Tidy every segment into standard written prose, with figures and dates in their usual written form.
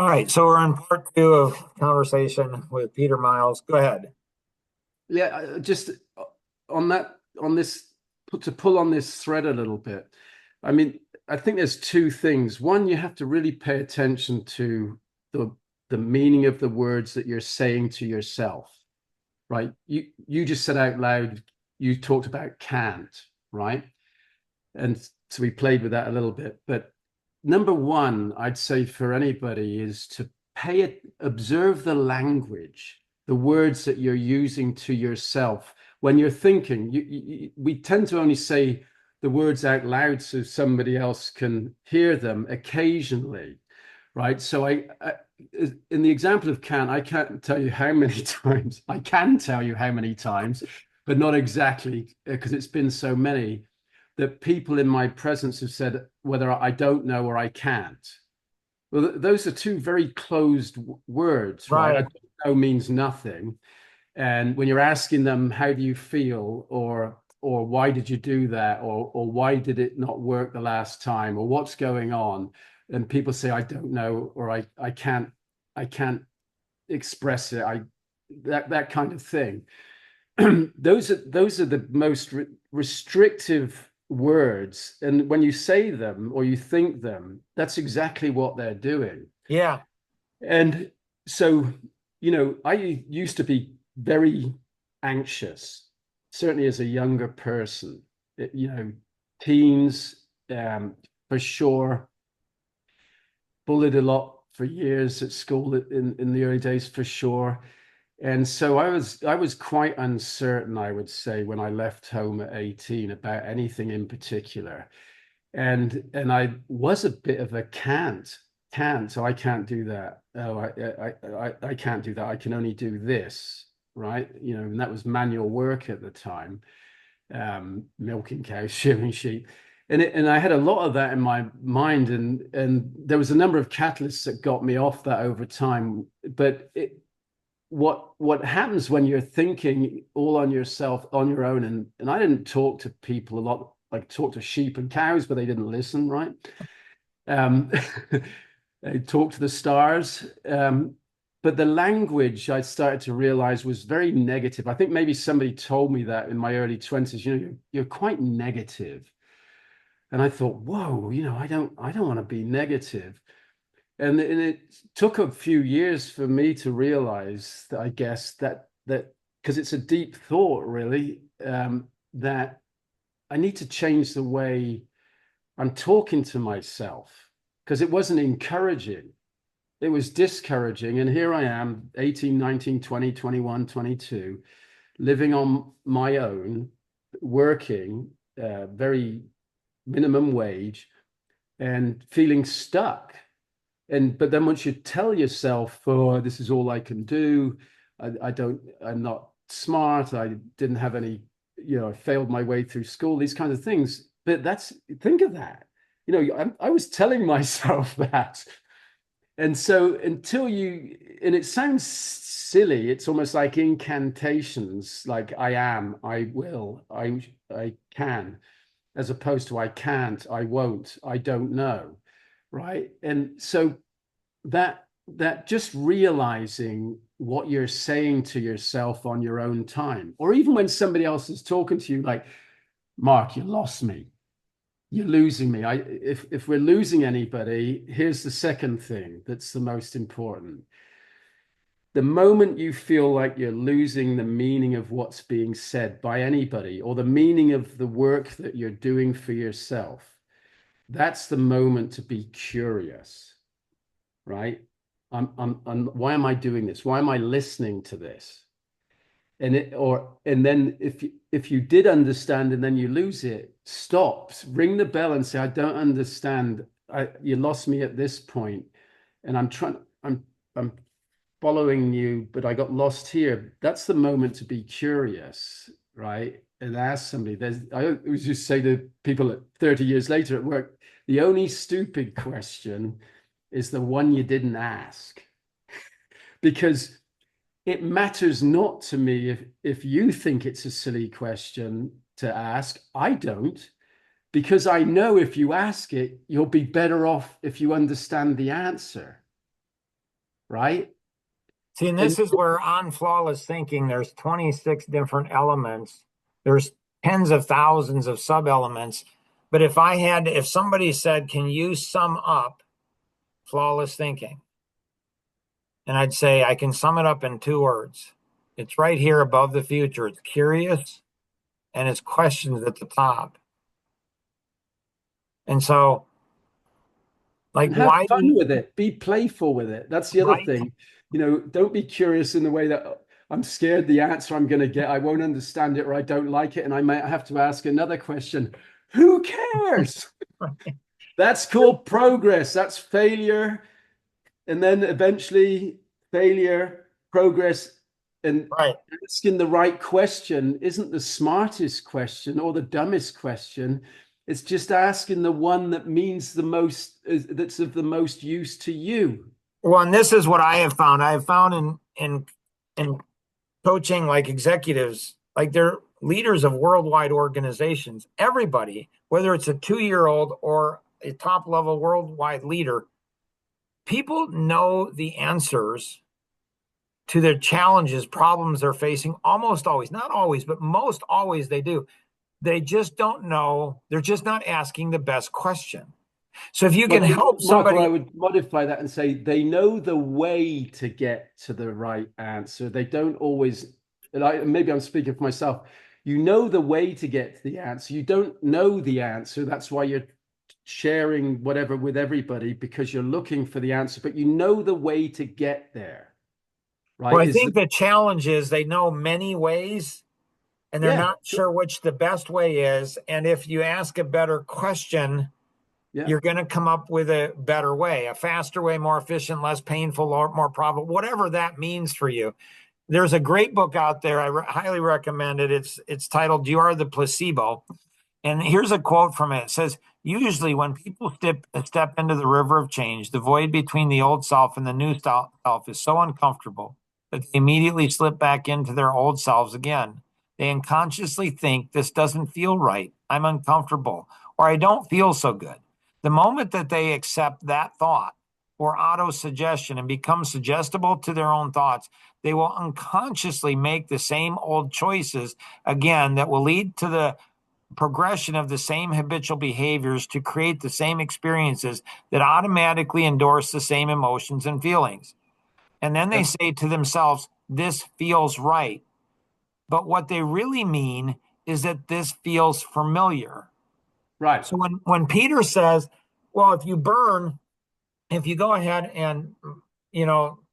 All right, so we're on part two of conversation with Peter Miles. Go ahead. Yeah, just on that, on this, to pull on this thread a little bit. I mean, I think there's two things. One, you have to really pay attention to the the meaning of the words that you're saying to yourself, right? You just said out loud, you talked about can't, right? And so we played with that a little bit. But number one, I'd say for anybody is to pay it, observe the language, the words that you're using to yourself when you're thinking. We tend to only say the words out loud so somebody else can hear them occasionally, right? So in the example of can, I can't tell you how many times, I can tell you how many times, but not exactly because it's been so many that people in my presence have said whether I don't know or I can't. Well, those are two very closed words, right? I Right. don't know means nothing. And when you're asking them, how do you feel? Or why did you do that? Or why did it not work the last time? Or what's going on? And people say, I don't know, or I can't express it. That kind of thing. Those are the most restrictive words, and when you say them or you think them, that's exactly what they're doing. Yeah. And so, I used to be very anxious, certainly as a younger person. Teens, for sure, bullied a lot for years at school in the early days, for sure. And so I was quite uncertain, I would say, when I left home at 18 about anything in particular. And I was a bit of a can't, so I can't do that. Oh, I can't do that. I can only do this, right? And that was manual work at the time, milking cows, shearing sheep. And I had a lot of that in my mind, and there was a number of catalysts that got me off that over time. But what happens when you're thinking all on yourself on your own, and I didn't talk to people a lot, like talk to sheep and cows, but they didn't listen, right? um I talked to the stars, but the language I started to realize was very negative. I think maybe somebody told me that in my early 20s, you're quite negative. And I thought, whoa, I don't want to be negative. And it took a few years for me to realize that, I guess, that because it's a deep thought, really, that I need to change the way I'm talking to myself, because it wasn't encouraging. It was discouraging. And here I am, 18, 19, 20, 21, 22, living on my own, working very minimum wage and feeling stuck. But then once you tell yourself, oh, this is all I can do, I'm not smart, I didn't have any, I failed my way through school, these kinds of things. But think of that. I was telling myself that. And so and it sounds silly, it's almost like incantations, like I am, I will, I can, as opposed to I can't, I won't, I don't know, right? And so that just realizing what you're saying to yourself on your own time, or even when somebody else is talking to you, like, Mark, you lost me, you're losing me. If we're losing anybody, here's the second thing that's the most important. The moment you feel like you're losing the meaning of what's being said by anybody, or the meaning of the work that you're doing for yourself, that's the moment to be curious, right? Why am I doing this? Why am I listening to this? And then if you did understand and then you lose it, stop, ring the bell and say, I don't understand. You lost me at this point, and I'm following you, but I got lost here. That's the moment to be curious, right? And ask somebody. I always just say to people at 30 years later at work, the only stupid question is the one you didn't ask. Because it matters not to me if you think it's a silly question to ask. I don't, because I know if you ask it, you'll be better off if you understand the answer. right? See, and And this is where on flawless thinking, there's 26 different elements. There's tens of thousands of sub elements. But if somebody said, can you sum up flawless thinking? And I'd say, I can sum it up in 2 words. It's right here above the future. It's curious and it's questions at the top. And so, like, and have why fun do with it. Be playful with it. That's the other right? thing. Don't be curious in the way that I'm scared the answer I'm going to get. I won't understand it or I don't like it. And I might have to ask another question. Who cares? That's called progress. That's failure. And then eventually failure, progress, and Right. asking the right question isn't the smartest question or the dumbest question. It's just asking the one that means the most, that's of the most use to you. Well, and this is what I have found. I have found in coaching like executives, like they're leaders of worldwide organizations. Everybody, whether it's a 2-year-old or a top level worldwide leader, people know the answers to their challenges, problems they're facing almost always, not always, but most always they do. They just don't know. They're just not asking the best question. So if you can help Michael, I somebody, would modify that and say they know the way to get to the right answer. They don't always, maybe I'm speaking for myself. You know the way to get to the answer. You don't know the answer. That's why you're sharing whatever with everybody because you're looking for the answer, but you know the way to get there, well, right? I think the challenge is they know many ways and they're Yeah, not sure which the best way is. And if you ask a better question, yeah, you're going to come up with a better way, a faster way, more efficient, less painful, or more profitable, whatever that means for you. There's a great book out there. Highly recommend it. It's titled "You Are the Placebo," and here's a quote from it. It says, "Usually, when people step into the river of change, the void between the old self and the new self is so uncomfortable that they immediately slip back into their old selves again. They unconsciously think this doesn't feel right. I'm uncomfortable, or I don't feel so good." The moment that they accept that thought or auto suggestion and become suggestible to their own thoughts, they will unconsciously make the same old choices again that will lead to the progression of the same habitual behaviors to create the same experiences that automatically endorse the same emotions and feelings. And then they yeah, say to themselves, this feels right. But what they really mean is that this feels familiar. right. So when Peter says, well, if you go ahead and,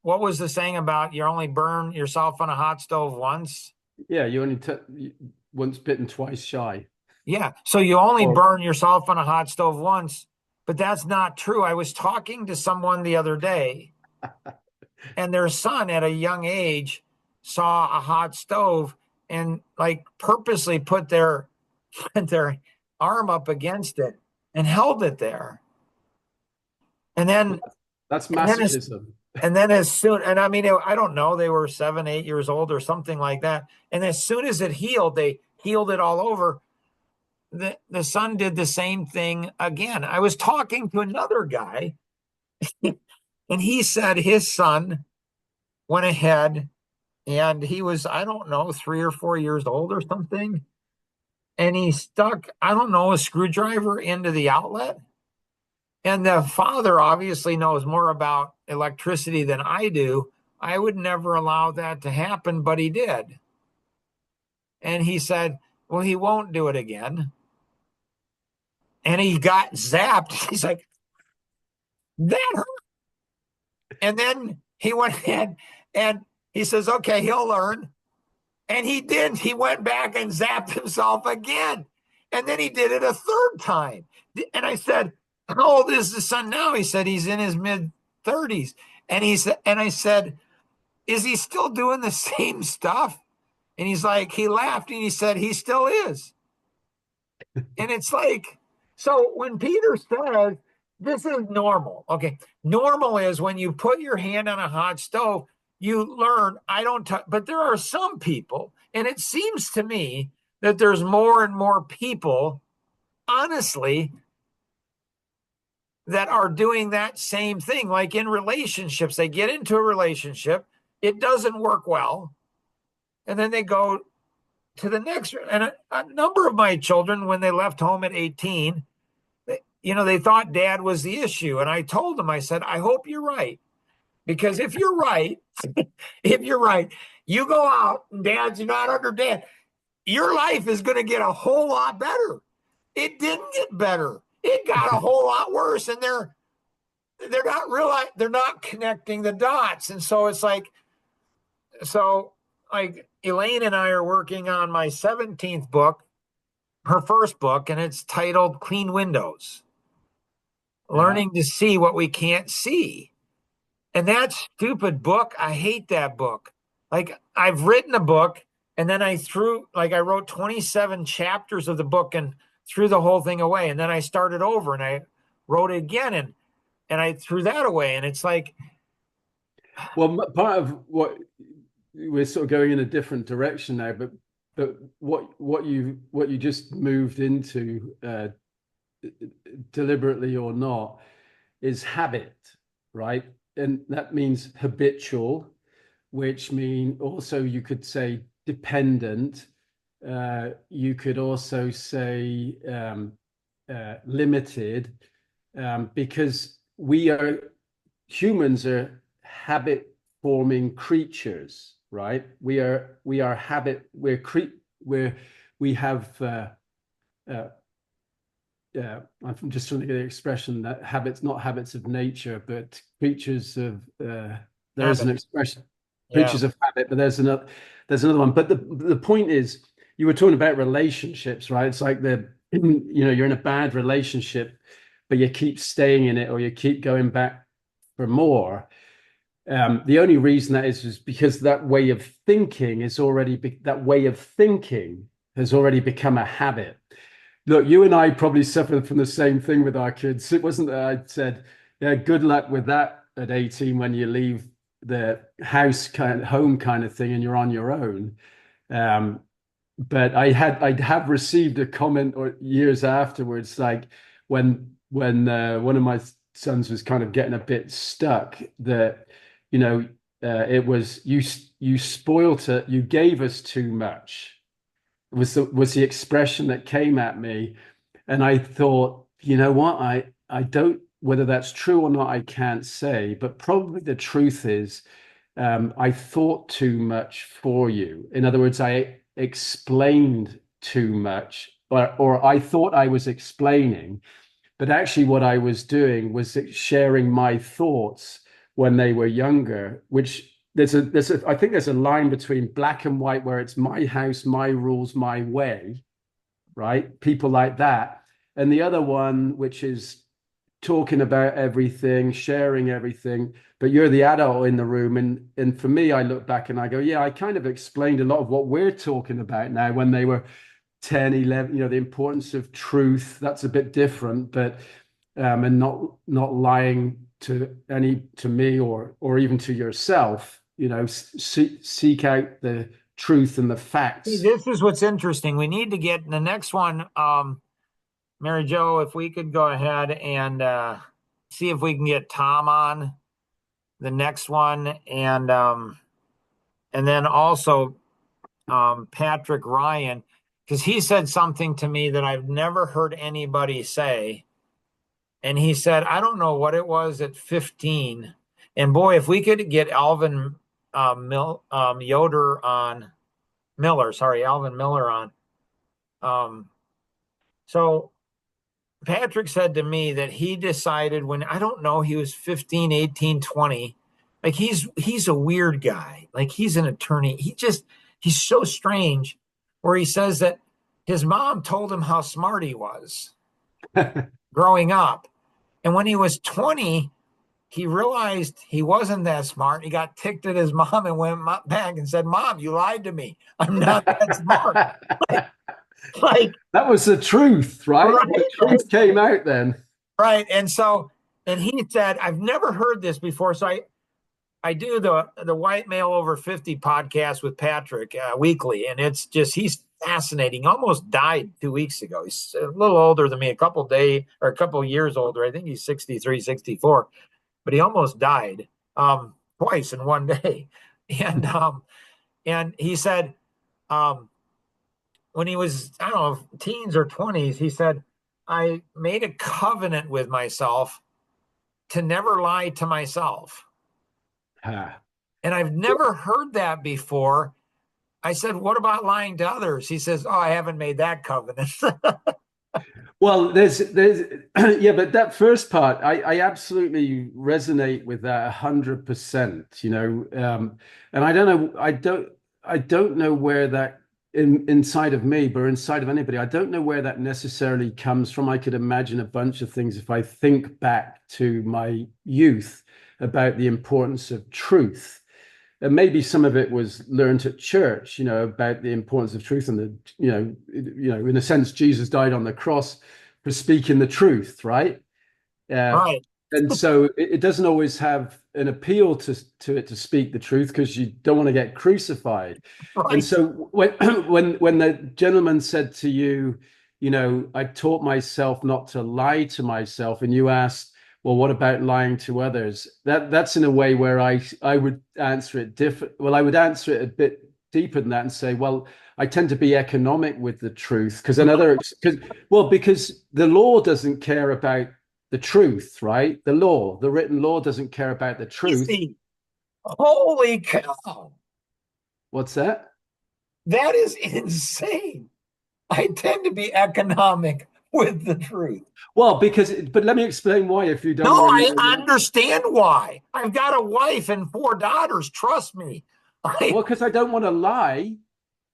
what was the saying about you only burn yourself on a hot stove once? Yeah, you only once bitten, twice shy. Yeah. So you only Or burn yourself on a hot stove once, but that's not true. I was talking to someone the other day, and their son at a young age saw a hot stove and like purposely put their arm up against it and held it there. And then that's and then as masochism. and then as soon and I mean I don't know, they were 7, 8 years old or something like that. And as soon as it healed, they healed it all over. The son did the same thing again. I was talking to another guy, and he said his son went ahead and he was, I don't know, 3 or 4 years old or something. And he stuck, I don't know, a screwdriver into the outlet. And the father obviously knows more about electricity than I do. I would never allow that to happen, but he did. And he said, well, he won't do it again. And he got zapped. He's like, that hurt. And then he went ahead and he says, okay, he'll learn. And he did. He went back and zapped himself again. And then he did it a third time. And I said, how old is the son now? He said he's in his mid 30s. And I said, is he still doing the same stuff? And he's like, he laughed and he said, he still is. And it's like, so when Peter says, this is normal. Okay. Normal is when you put your hand on a hot stove, you learn, I don't touch, but there are some people, and it seems to me that there's more and more people, honestly, that are doing that same thing. Like in relationships, they get into a relationship, it doesn't work well, and then they go to the next. And a number of my children, when they left home at 18, they thought dad was the issue. And I told them, I said, I hope you're right. Because if you're right, you go out and dad's not under dad, your life is going to get a whole lot better. It didn't get better. It got a whole lot worse. And they're not connecting the dots. And so it's like Elaine and I are working on my 17th book, her first book, and it's titled Clean Windows. Learning to see what we can't see. And that stupid book, I hate that book. Like, I've written a book, and then I wrote 27 chapters of the book and threw the whole thing away. And then I started over and I wrote it again, and I threw that away. And it's like, well, part of what we're sort of going in a different direction now, but what you just moved into, deliberately or not, is habit, right? And that means habitual, which mean also you could say dependent. You could also say limited, because humans are habit forming creatures, right? We are habit. We have. I'm just trying to get the expression that habits, not habits of nature, but creatures of. There's an expression, creatures of habit, but there's another one. But the point is, you were talking about relationships, right? It's like you're in a bad relationship, but you keep staying in it, or you keep going back for more. The only reason that is because that way of thinking has already become a habit. Look, you and I probably suffered from the same thing with our kids. It wasn't that I said, yeah, good luck with that at 18 when you leave the home kind of thing and you're on your own. But I have received a comment or years afterwards, like when one of my sons was kind of getting a bit stuck, that it was you spoilt it, you gave us too much. Was the expression that came at me. And I thought, you know what, I don't, whether that's true or not, I can't say, but probably the truth is, I thought too much for you. In other words, I explained too much, or I thought I was explaining, but actually what I was doing was sharing my thoughts when they were younger, which I think there's a line between black and white where it's my house, my rules, my way, right? People like that. And the other one, which is talking about everything, sharing everything, but you're the adult in the room. And for me, I look back and I go, yeah, I kind of explained a lot of what we're talking about now when they were 10, 11, the importance of truth. That's a bit different, but and not lying to me or even to yourself. Seek out the truth and the facts. This is what's interesting. We need to get the next one. Mary Jo, if we could go ahead and see if we can get Tom on the next one, and then also Patrick Ryan, because he said something to me that I've never heard anybody say. And he said, I don't know what it was at 15. And boy, if we could get Alvin Miller on. So Patrick said to me that he decided when, I don't know, he was 15, 18, 20. Like he's a weird guy. Like he's an attorney. He's so strange, where he says that his mom told him how smart he was growing up. And when he was 20, he realized he wasn't that smart. He got ticked at his mom and went back and said, Mom, you lied to me. I'm not that smart. like that was the truth, right? The truth came out then. Right. And he said, I've never heard this before. So I do the White Male Over 50 podcast with Patrick weekly. And it's just, he's fascinating. Almost died 2 weeks ago. He's a little older than me, a couple years older. I think he's 63, 64, but he almost died twice in one day. And he said, um, when he was, I don't know, teens or 20s, he said, I made a covenant with myself to never lie to myself. Ah. And I've never heard that before. I said, what about lying to others? He says, oh, I haven't made that covenant. Well, there's yeah, but that first part, I absolutely resonate with that 100%, and I don't know where that inside of me, but inside of anybody, I don't know where that necessarily comes from. I could imagine a bunch of things if I think back to my youth about the importance of truth. And maybe some of it was learned at church, about the importance of truth and in a sense, Jesus died on the cross for speaking the truth, right? Uh, Right, and so it doesn't always have an appeal to it to speak the truth because you don't want to get crucified. And right. so when when the gentleman said to you, I taught myself not to lie to myself, and you asked, well, what about lying to others? That's in a way where I would answer it different. Well, I would answer it a bit deeper than that and say, well, I tend to be economic with the truth because because the law doesn't care about the truth, right? The written law doesn't care about the truth. Easy. Holy cow. What's that? That is insane. I tend to be economic with the truth. Well, but let me explain why if you No, don't already I know. understand why. I've got a wife and 4 daughters. Trust me. I Well, because I don't want to lie.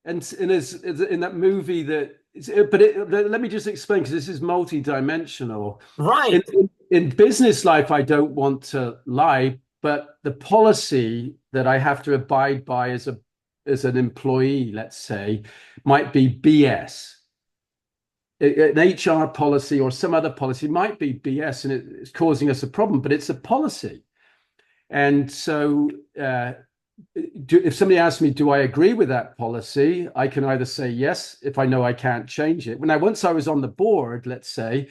And as in that movie let me just explain because this is multi-dimensional. In, right. in business life, I don't want to lie, but the policy that I have to abide by as an employee, let's say, might be BS. An HR policy or some other policy might be BS, and it's causing us a problem, but it's a policy. And so, if somebody asks me, do I agree with that policy? I can either say yes if I know I can't change it. Now, once I was on the board, let's say,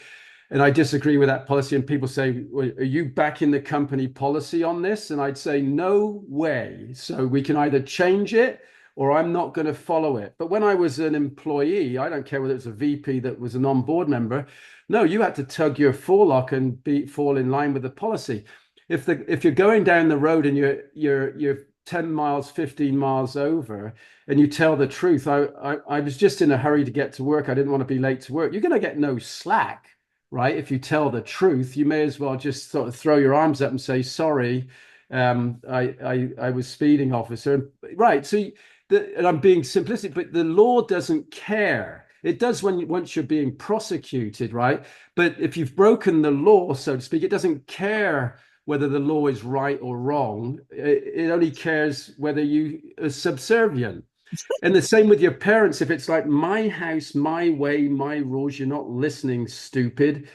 and I disagree with that policy, and people say, well, are you backing the company policy on this? And I'd say, no way. So we can either change it or I'm not going to follow it. But when I was an employee, I don't care whether it's a VP that was an on-board member. No, you had to tug your forelock and fall in line with the policy. If you're going down the road and you're 10 miles, 15 miles over, and you tell the truth, I was just in a hurry to get to work. I didn't want to be late to work. You're going to get no slack, right? If you tell the truth, you may as well just sort of throw your arms up and say, sorry, I was speeding, officer. Right. So, and I'm being simplistic, but the law doesn't care. It does once you're being prosecuted, right? But if you've broken the law, so to speak, it doesn't care whether the law is right or wrong. It only cares whether you are subservient. And the same with your parents. If it's like my house, my way, my rules, you're not listening, stupid,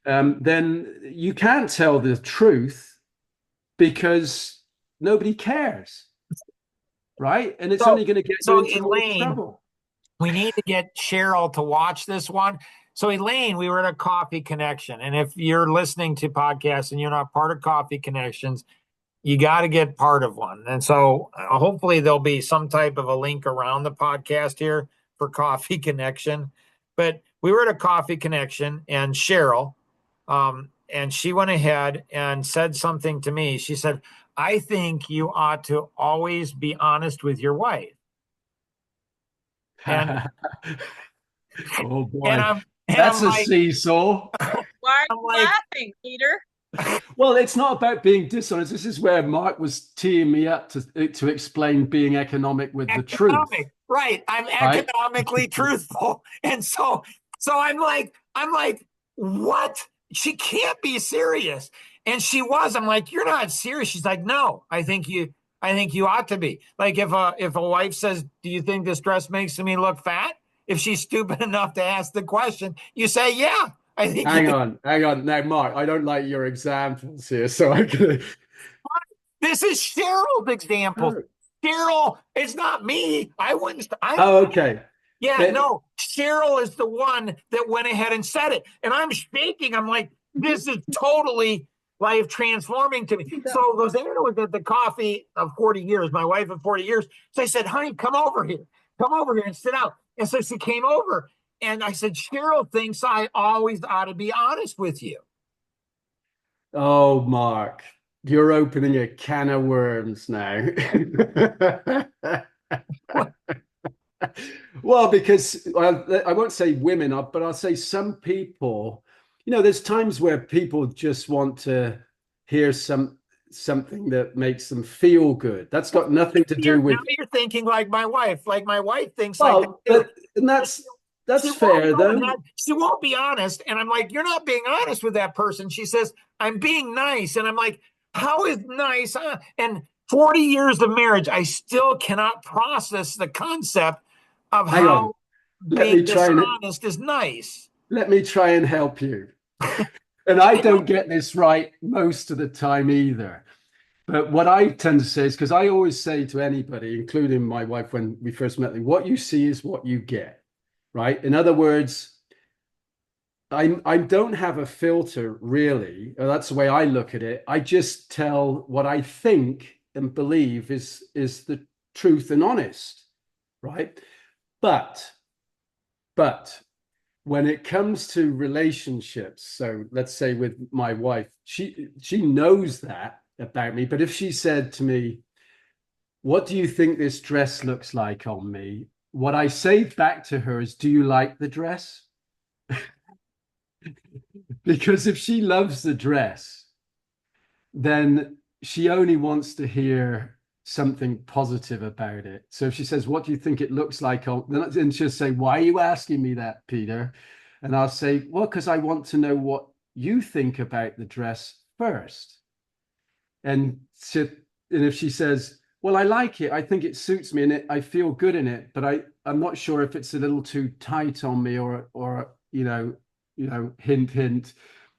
then you can't tell the truth because nobody cares, right? And it's So, only going to get you so into more Elaine, trouble. we need to get Cheryl to watch this one. So, Elaine, we were at a Coffee Connection. And if you're listening to podcasts and you're not part of Coffee Connections, you got to get part of one. And so, hopefully, there'll be some type of a link around the podcast here for Coffee Connection. But we were at a Coffee Connection, and Cheryl, and she went ahead and said something to me. She said, I think you ought to always be honest with your wife. And Oh and boy, I'm and that's I'm a like, seesaw. Why are I'm you like, laughing, Peter? Well, it's not about being dishonest. This is where Mark was teeing me up to explain being economic with the truth, economic, right? I'm right? economically truthful, and so I'm like, what? She can't be serious, and she was. I'm like, you're not serious. She's like, no, I think you ought to be. Like if a wife says, do you think this dress makes me look fat? If she's stupid enough to ask the question, you say, yeah, I think you Hang do. on, hang on. Now, Mark, I don't like your examples here, so I'm gonna. This is Cheryl's example. Cheryl, it's not me. I wouldn't. I Oh, okay. Yeah, But no, Cheryl is the one that went ahead and said it. And I'm shaking. I'm like, this is totally life transforming to me. So Rosanna was at the coffee of 40 years, my wife of 40 years. So I said, honey, come over here. Come over here and sit down. And so she came over and I said, Cheryl thinks I always ought to be honest with you. oh, Mark, you're opening a can of worms now. Well, because I won't say women, but I'll say some people, there's times where people just want to hear something that makes them feel good. That's got nothing to do Now with, you're thinking like my wife. Like my wife thinks like that well, too. and She that's won't fair go though. ahead. She won't be honest. And I'm like, you're not being honest with that person. She says, I'm being nice. And I'm like, how is nice? And 40 years of marriage, I still cannot process the concept of Hang on. how Let being me try and dishonest is nice. let me try and help you. And I don't get this right most of the time either. But what I tend to say is because I always say to anybody, including my wife when we first met, what you see is what you get, right? In other words, I don't have a filter really. That's the way I look at it. I just tell what I think and believe is the truth and honest, right? But but when it comes to relationships, so let's say with my wife, she knows that about me. But if she said to me, what do you think this dress looks like on me? What I say back to her is, do you like the dress? Because if she loves the dress, then she only wants to hear something positive about it. So if she says, what do you think it looks like? Then she'll say, why are you asking me that, Peter? And I'll say, well, because I want to know what you think about the dress first. And if she says, well, I like it, I think it suits me and I feel good in it, but I'm not sure if it's a little too tight on me or hint, hint.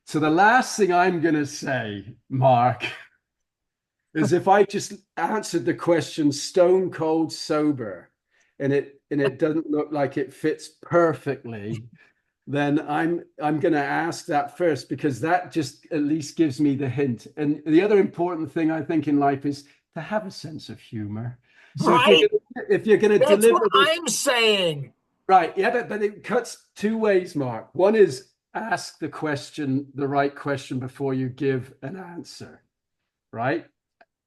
So the last thing I'm going to say, Mark, is if I just answered the question stone cold sober and it doesn't look like it fits perfectly, then I'm going to ask that first because that just at least gives me the hint. And the other important thing I think in life is to have a sense of humor. So Right? if you're going to That's what deliver this I'm saying. right, yeah, but it cuts two ways, Mark. One is ask the right question before you give an answer, right?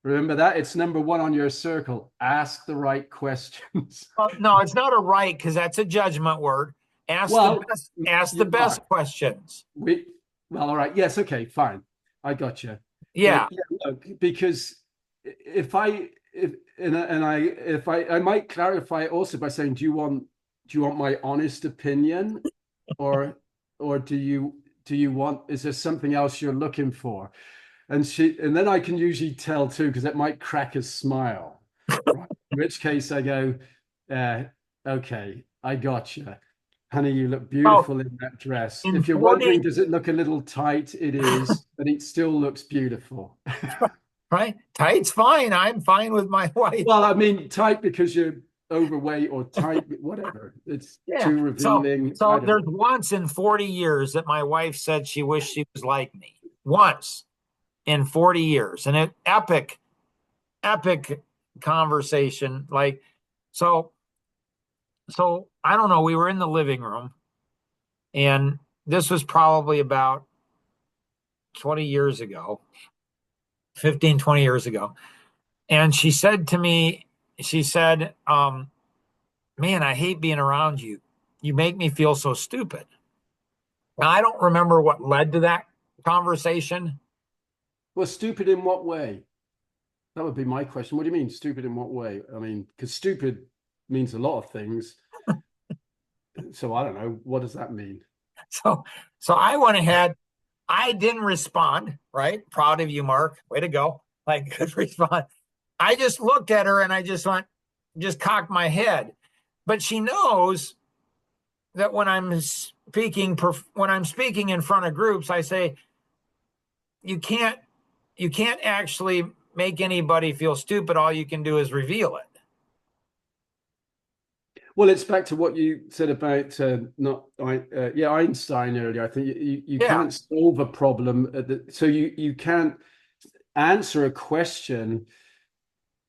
Remember that it's number one on your circle. Ask the right questions. No, it's not a right because that's a judgment word. Ask the Well, best, ask the best Mark, questions. we well, all right. Yes, okay, fine. I got you. Yeah. But yeah, look, because if and I if I might clarify it also by saying, do you want my honest opinion, or do you want is there something else you're looking for? And then I can usually tell too because it might crack a smile. Right. In which case I go, uh, okay, I got you. Honey, you look Oh, beautiful in that dress. in If you're 40, wondering, does it look a little tight? It is, but it still looks beautiful. right? Tight's fine. I'm fine with my wife. Well, I mean, tight because you're overweight or tight, whatever. It's Yeah. too revealing. I don't There's know. once in 40 years that my wife said she wished she was like me. Once in 40 years. And an epic conversation. Like, so, so I don't know. We were in the living room and this was probably about 20 years ago, 15, 20 years ago. And she said to me, she said, man, I hate being around you. You make me feel so stupid. Now, I don't remember what led to that conversation. Well, stupid in what way? That would be my question. What do you mean, stupid in what way? I mean, because stupid means a lot of things. So I don't know. What does that mean? So, so I went ahead. I didn't respond, right? Proud of you, Mark. Way to go. Like, good response. I just looked at her and I just went, just cocked my head. But she knows that when I'm speaking in front of groups, I say, you can't, you can't actually make anybody feel stupid. All you can do is reveal it. Well, it's back to what you said about not Einstein earlier. I think you Yeah, can't solve a problem so you can't answer a question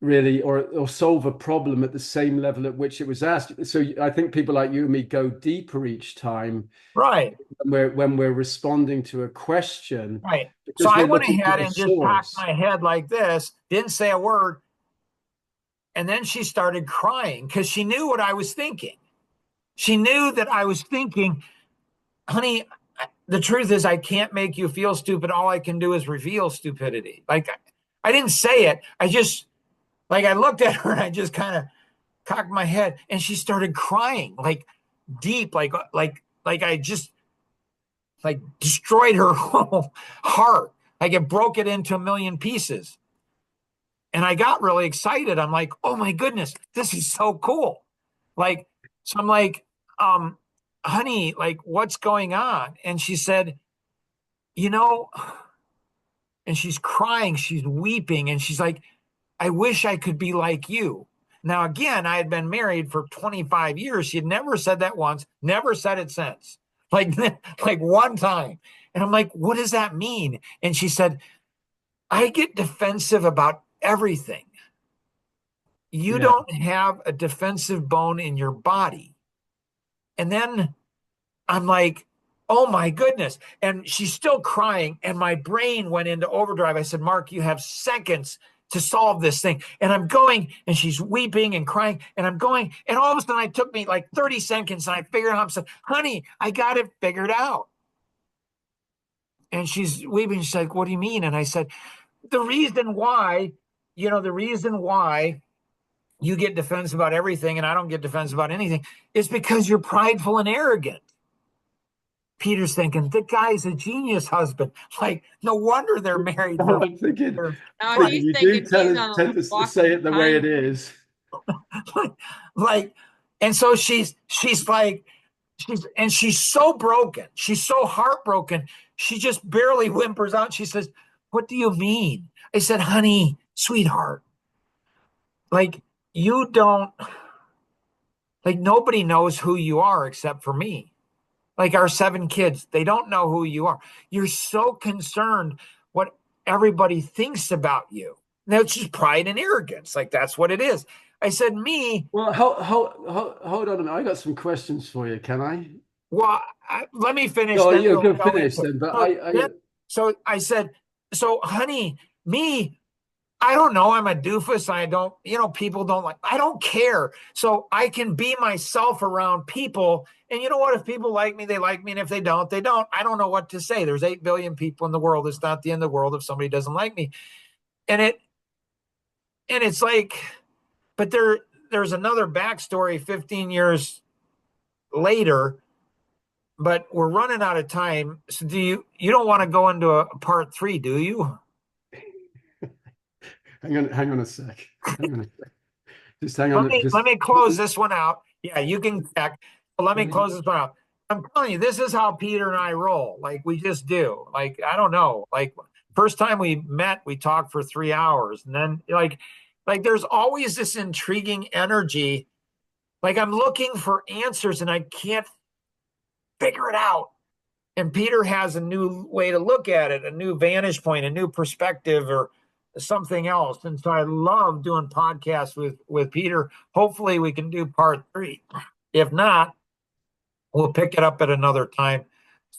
really, or solve a problem at the same level at which it was asked. So I think people like you and me go deeper each time right, when we're responding to a question right. So because I we're went looking for ahead the and just cocked source. my head like this, didn't say a word. And then she started crying because she knew what I was thinking. She knew that I was thinking, honey, the truth is I can't make you feel stupid. All I can do is reveal stupidity. Like I didn't say it. I just like I looked at her and I just kind of cocked my head and she started crying like deep, like I just like destroyed her whole heart. Like it broke it into a million pieces. And I got really excited. I'm like, oh my goodness, this is so cool. Like, so I'm like, um, honey, like, what's going on? And she said, you know, and she's crying, she's weeping, and she's like, I wish I could be like you. Now, again, I had been married for 25 years. She had never said that once, never said it since, like, like one time. And I'm like, what does that mean? And she said, I get defensive about everything. You Yeah. don't have a defensive bone in your body. And then I'm like, oh my goodness. And she's still crying. And my brain went into overdrive. I said, Mark, you have seconds to solve this thing. And I'm going, and she's weeping and crying. And I'm going, and all of a sudden it took me like 30 seconds. And I figured out, I said, honey, I got it figured out. And she's weeping. She's like, what do you mean? And I said, the reason why, the reason why you get defensive about everything and I don't get defensive about anything is because you're prideful and arrogant. Peter's thinking, the guy's a genius husband. Like, no wonder they're married for I'm thinking, for No, thinking he's you do thinking he's on a tend to walk say of it the way it time. is. like, and so she's like, she's so broken. She's so heartbroken. She just barely whimpers out. She says, what do you mean? I said, honey, sweetheart, like you don't like nobody knows who you are except for me. Like our 7 kids, they don't know who you are. You're so concerned what everybody thinks about you. That's just pride and arrogance. Like that's what it is. I said, me, Well, hold on a minute. I got some questions for you. Can I? well, let me finish, Oh, then you're we'll good. go Finish into it. then. But So, I so I said, so honey, me, I don't know. I'm a doofus. I don't, people don't like, I don't care. So I can be myself around people. And you know what? If people like me, they like me. And if they don't, they don't. I don't know what to say. There's 8 billion people in the world. It's not the end of the world if somebody doesn't like me. And it's like, but there's another backstory 15 years later, but we're running out of time. So you don't want to go into a part 3, do you? hang on a sec. Hang on a sec. Just hang on. Let Just me close this one out. Yeah, you can check. But let let me me. close this one out. I'm telling you, this is how Peter and I roll. Like we just do. Like I don't know. Like first time we met, we talked for 3 hours, and then like there's always this intriguing energy. Like I'm looking for answers and I can't figure it out. And Peter has a new way to look at it, a new vantage point, a new perspective, or something else. And so I love doing podcasts with Peter. Hopefully we can do part 3. If not, we'll pick it up at another time.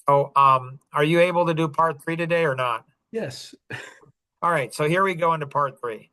So are you able to do part 3 today or not? Yes. All right, so here we go into part 3.